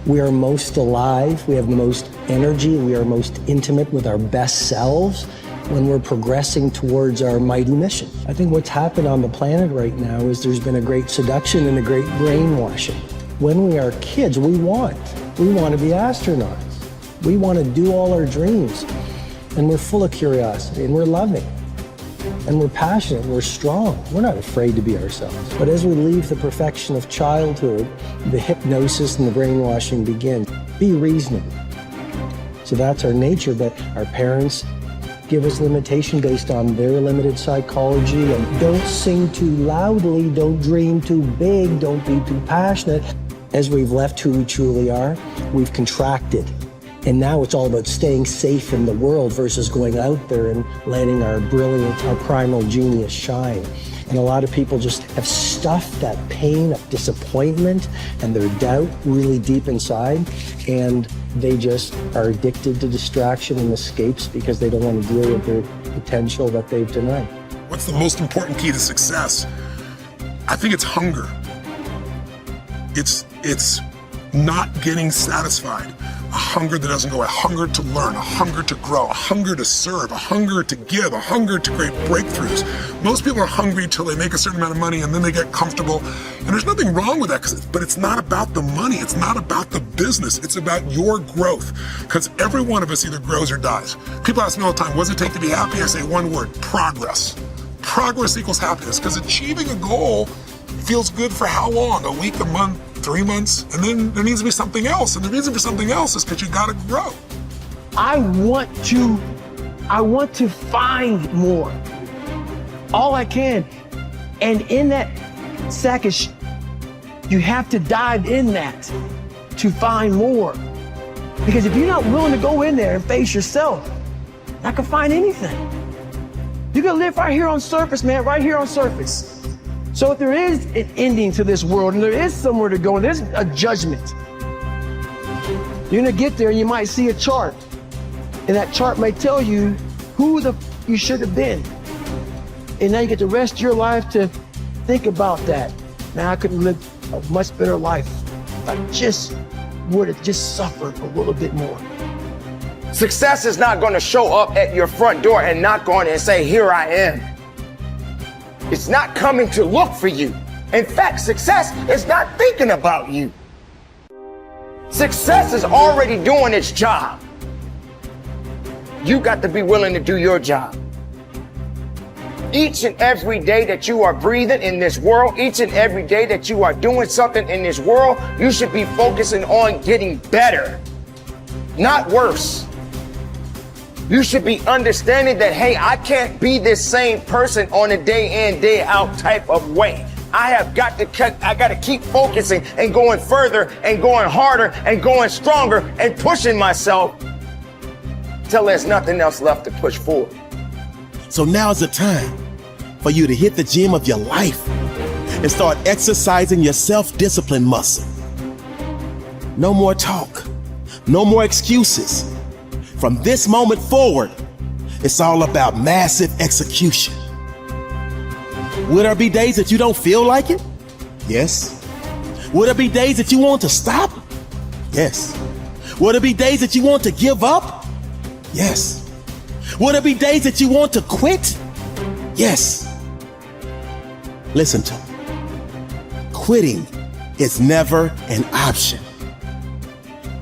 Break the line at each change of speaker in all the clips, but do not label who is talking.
We are most alive, we have the most energy, we are most intimate with our best selves when we're progressing towards our mighty mission. I think what's happened on the planet right now is there's been a great seduction and a great brainwashing. When we are kids, we want to be astronauts. We want to do all our dreams. And we're full of curiosity, and we're loving, and we're passionate, we're strong. We're not afraid to be ourselves. But as we leave the perfection of childhood, the hypnosis and the brainwashing begin. Be reasonable. So that's our nature, but our parents give us limitation based on their limited psychology. And don't sing too loudly, don't dream too big, don't be too passionate. As we've left who we truly are, we've contracted. And now it's all about staying safe in the world versus going out there and letting our brilliant, our primal genius shine. And a lot of people just have stuffed that pain of disappointment and their doubt really deep inside, and they just are addicted to distraction and escapes because they don't want to deal with their potential that they've denied.
What's the most important key to success? I think it's hunger. It's not getting satisfied. A hunger that doesn't go, a hunger to learn, a hunger to grow, a hunger to serve, a hunger to give, a hunger to create breakthroughs. Most people are hungry till they make a certain amount of money and then they get comfortable. And there's nothing wrong with that, but it's not about the money. It's not about the business. It's about your growth. Because every one of us either grows or dies. People ask me all the time, what does it take to be happy? I say one word, progress. Progress equals happiness, because achieving a goal feels good for how long? A week, a month, 3 months, and then there needs to be something else. And the reason for something else is because you gotta grow.
I want to find more. All I can. And in that sack of you have to dive in that to find more. Because if you're not willing to go in there and face yourself, I can find anything. You can live right here on surface, man, right here on surface. So if there is an ending to this world and there is somewhere to go and there's a judgment, you're gonna get there and you might see a chart. And that chart may tell you who you should have been. And now you get the rest of your life to think about that. Now I could live a much better life if I just would have just suffered a little bit more.
Success is not gonna show up at your front door and knock on it and say, here I am. It's not coming to look for you. In fact, success is not thinking about you. Success is already doing its job. You got to be willing to do your job. Each and every day that you are breathing in this world, each and every day that you are doing something in this world, you should be focusing on getting better, not worse. You should be understanding that, hey, I can't be this same person on a day in, day out type of way. I got to keep focusing and going further and going harder and going stronger and pushing myself till there's nothing else left to push forward.
So now's the time for you to hit the gym of your life and start exercising your self-discipline muscle. No more talk, no more excuses. From this moment forward, it's all about massive execution. Will there be days that you don't feel like it? Yes. Will there be days that you want to stop? Yes. Will there be days that you want to give up? Yes. Will there be days that you want to quit? Yes. Listen to me. Quitting is never an option.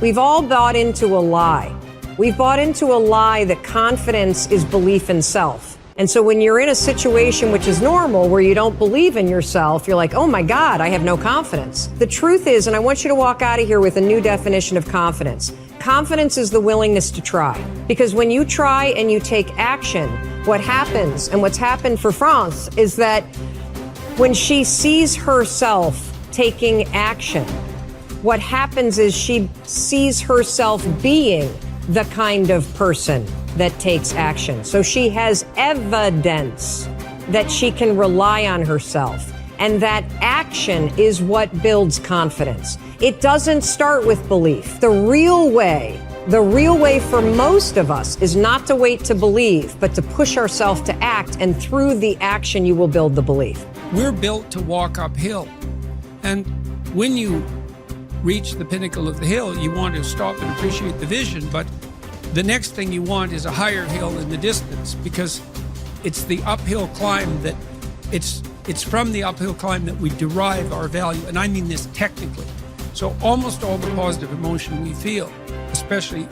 We've all bought into a lie. We've bought into a lie that confidence is belief in self. And so when you're in a situation which is normal, where you don't believe in yourself, you're like, oh my God, I have no confidence. The truth is, and I want you to walk out of here with a new definition of confidence. Confidence is the willingness to try. Because when you try and you take action, what happens, and what's happened for France, is that when she sees herself taking action, what happens is she sees herself being the kind of person that takes action. So she has evidence that she can rely on herself. And that action is what builds confidence. It doesn't start with belief. The real way for most of us is not to wait to believe, but to push ourselves to act. And through the action, you will build the belief.
We're built to walk uphill. And when you reach the pinnacle of the hill, you want to stop and appreciate the vision, but the next thing you want is a higher hill in the distance, because it's the uphill climb that it's from the uphill climb that we derive our value, and I mean this technically. So almost all the positive emotion we feel, especially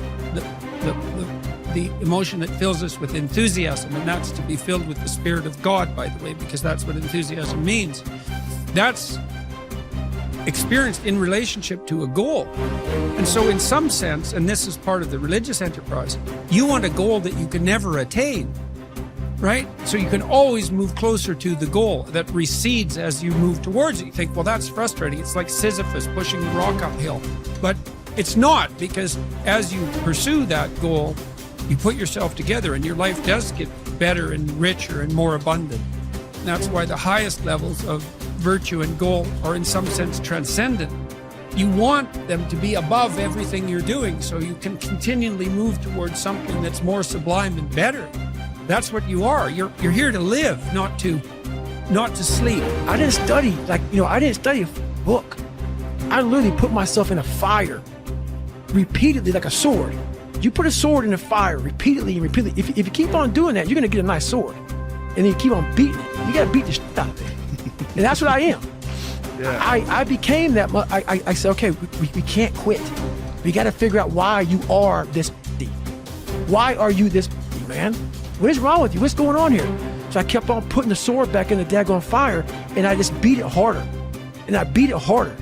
the emotion that fills us with enthusiasm, and that's to be filled with the Spirit of God, by the way, because that's what enthusiasm means. That's experienced in relationship to a goal. And so in some sense, and this is part of the religious enterprise, you want a goal that you can never attain, right? So you can always move closer to the goal that recedes as you move towards it. You think, well, that's frustrating. It's like Sisyphus pushing the rock uphill. But it's not, because as you pursue that goal, you put yourself together and your life does get better and richer and more abundant. And that's why the highest levels of virtue and goal are in some sense transcendent. You want them to be above everything you're doing so you can continually move towards something that's more sublime and better. That's what you are. You're here to live, not to sleep.
I didn't study, I didn't study a book. I literally put myself in a fire repeatedly like a sword. You put a sword in the fire repeatedly and repeatedly. If you keep on doing that, you're going to get a nice sword. And then you keep on beating it. You got to beat the shit out of it. And that's what I am. Yeah. I became that. I said, okay, we can't quit. We got to figure out why you are this. Why are you this, man? What is wrong with you? What's going on here? So I kept on putting the sword back in the daggone fire, and I just beat it harder. And I beat it harder.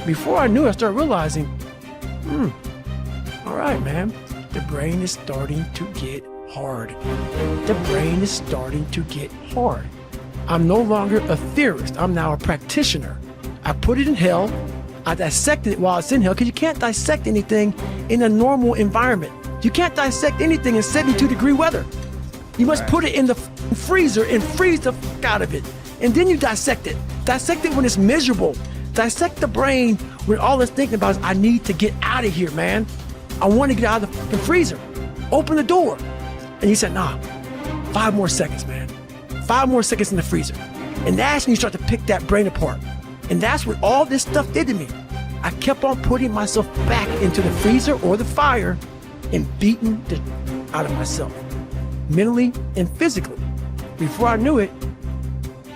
Before I knew it, I started realizing, all right, man, the brain is starting to get hard. The brain is starting to get hard. I'm no longer a theorist. I'm now a practitioner. I put it in hell. I dissected it while it's in hell, because you can't dissect anything in a normal environment. You can't dissect anything in 72-degree weather. You must put it in the freezer and freeze the fuck out of it. And then you dissect it. Dissect it when it's miserable. Dissect the brain when all it's thinking about is, I need to get out of here, man. I want to get out of the fucking freezer. Open the door. And you said, nah, 5 more seconds, man. 5 more seconds in the freezer. And that's when you start to pick that brain apart. And that's what all this stuff did to me. I kept on putting myself back into the freezer or the fire and beating the out of myself, mentally and physically. Before I knew it,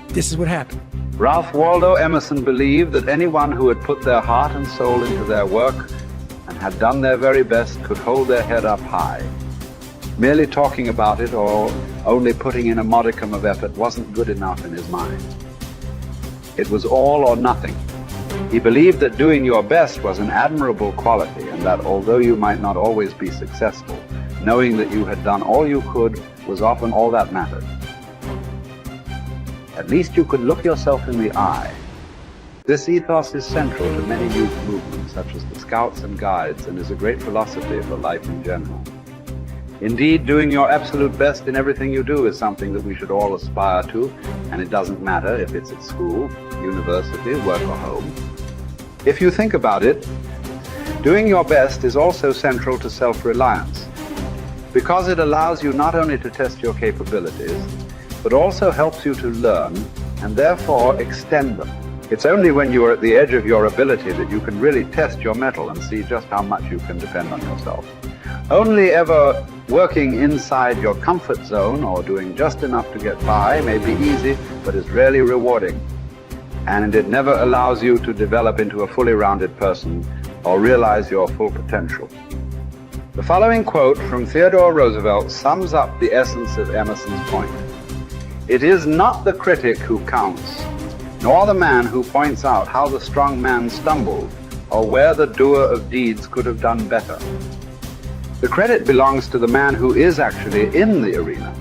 this is what happened.
Ralph Waldo Emerson believed that anyone who had put their heart and soul into their work and had done their very best could hold their head up high. Merely talking about it or only putting in a modicum of effort wasn't good enough in his mind. It was all or nothing. He believed that doing your best was an admirable quality, and that although you might not always be successful, knowing that you had done all you could was often all that mattered. At least you could look yourself in the eye. This ethos is central to many youth movements, such as the Scouts and Guides, and is a great philosophy for life in general. Indeed, doing your absolute best in everything you do is something that we should all aspire to, and it doesn't matter if it's at school, university, work, or home. If you think about it, doing your best is also central to self-reliance, because it allows you not only to test your capabilities, but also helps you to learn and therefore extend them. It's only when you are at the edge of your ability that you can really test your mettle and see just how much you can depend on yourself. Only ever working inside your comfort zone or doing just enough to get by may be easy, but is rarely rewarding. And it never allows you to develop into a fully rounded person or realize your full potential. The following quote from Theodore Roosevelt sums up the essence of Emerson's point. It is not the critic who counts, nor the man who points out how the strong man stumbled, or where the doer of deeds could have done better. The credit belongs to the man who is actually in the arena,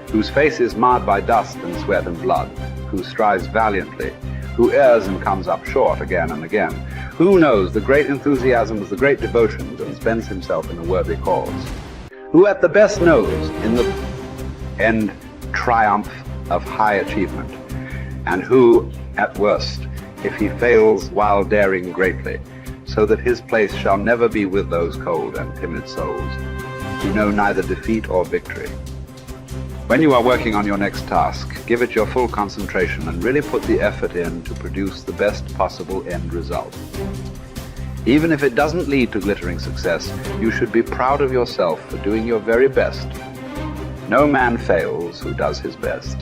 whose face is marred by dust and sweat and blood, who strives valiantly, who errs and comes up short again and again, who knows the great enthusiasms, the great devotions, and spends himself in a worthy cause, who at the best knows in the end triumph of high achievement, and who, at worst, if he fails while daring greatly, so that his place shall never be with those cold and timid souls who know neither defeat or victory. When you are working on your next task, give it your full concentration and really put the effort in to produce the best possible end result. Even if it doesn't lead to glittering success, you should be proud of yourself for doing your very best. No man fails who does his best.